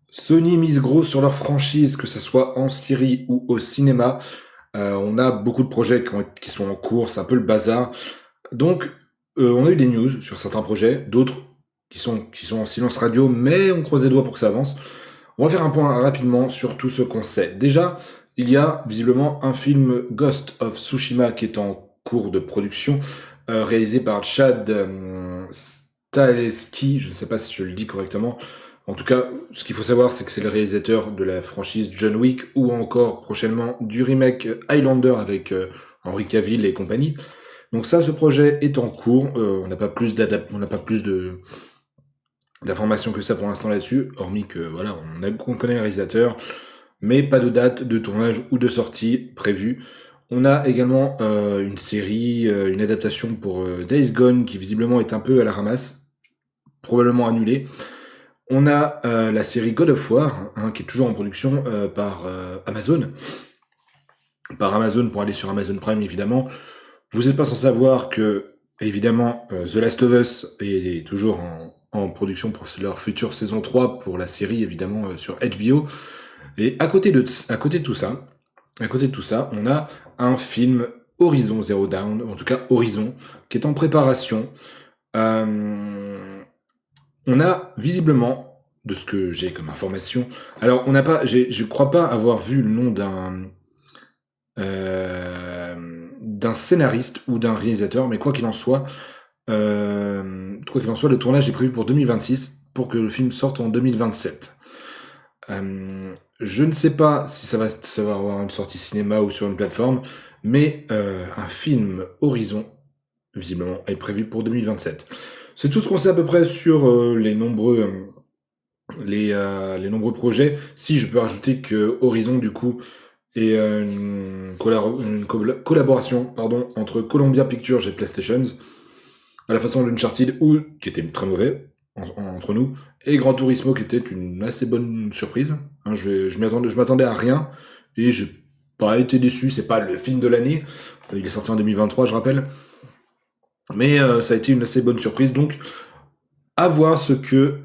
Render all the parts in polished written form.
Sony mise gros sur leur franchise, que ce soit en série ou au cinéma. On a beaucoup de projets qui sont en cours, c'est un peu le bazar. Donc, on a eu des news sur certains projets, d'autres qui sont en silence radio, mais on croise les doigts pour que ça avance. On va faire un point rapidement sur tout ce qu'on sait. Déjà, il y a visiblement un film Ghost of Tsushima qui est en cours de production, réalisé par Chad Stahelski, je ne sais pas si je le dis correctement. En tout cas, ce qu'il faut savoir, c'est que c'est le réalisateur de la franchise John Wick ou encore prochainement du remake Highlander avec Henry Cavill et compagnie. Donc ça, ce projet est en cours. On n'a pas plus d'informations que ça pour l'instant là-dessus, hormis que voilà, on connaît le réalisateur, mais pas de date de tournage ou de sortie prévue. On a également une série, une adaptation pour Days Gone qui visiblement est un peu à la ramasse, probablement annulée. On a la série God of War, hein, qui est toujours en production par Amazon. Par Amazon pour aller sur Amazon Prime évidemment. Vous n'êtes pas sans savoir que, évidemment, The Last of Us est toujours en production pour leur future saison 3 pour la série, évidemment, sur HBO. Et à côté de tout ça, on a un film Horizon Zero Dawn, en tout cas Horizon, qui est en préparation. Euh, on a visiblement, de ce que j'ai comme information, alors on n'a pas, je crois pas avoir vu le nom d'un scénariste ou d'un réalisateur, mais quoi qu'il en soit, le tournage est prévu pour 2026 pour que le film sorte en 2027. Je ne sais pas si ça va avoir une sortie cinéma ou sur une plateforme, mais un film Horizon, visiblement, est prévu pour 2027. C'est tout ce qu'on sait à peu près sur les nombreux projets. Si je peux rajouter que Horizon, du coup, est une collaboration pardon, entre Columbia Pictures et PlayStation, à la façon d'Uncharted, ou qui était très mauvais entre nous, et Gran Turismo qui était une assez bonne surprise. Hein, je m'attendais à rien et j'ai pas été déçu. C'est pas le film de l'année, il est sorti en 2023, je rappelle, mais ça a été une assez bonne surprise. Donc, à voir ce que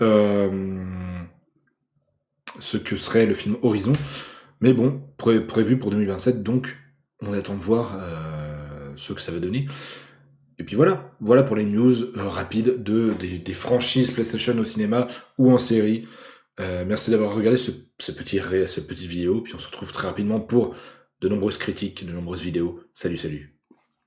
serait le film Horizon. Mais bon, prévu pour 2027, donc on attend de voir ce que ça va donner. Et puis voilà pour les news rapides des franchises PlayStation au cinéma ou en série. Merci d'avoir regardé ce petit vidéo, puis on se retrouve très rapidement pour de nombreuses critiques, de nombreuses vidéos. Salut, salut.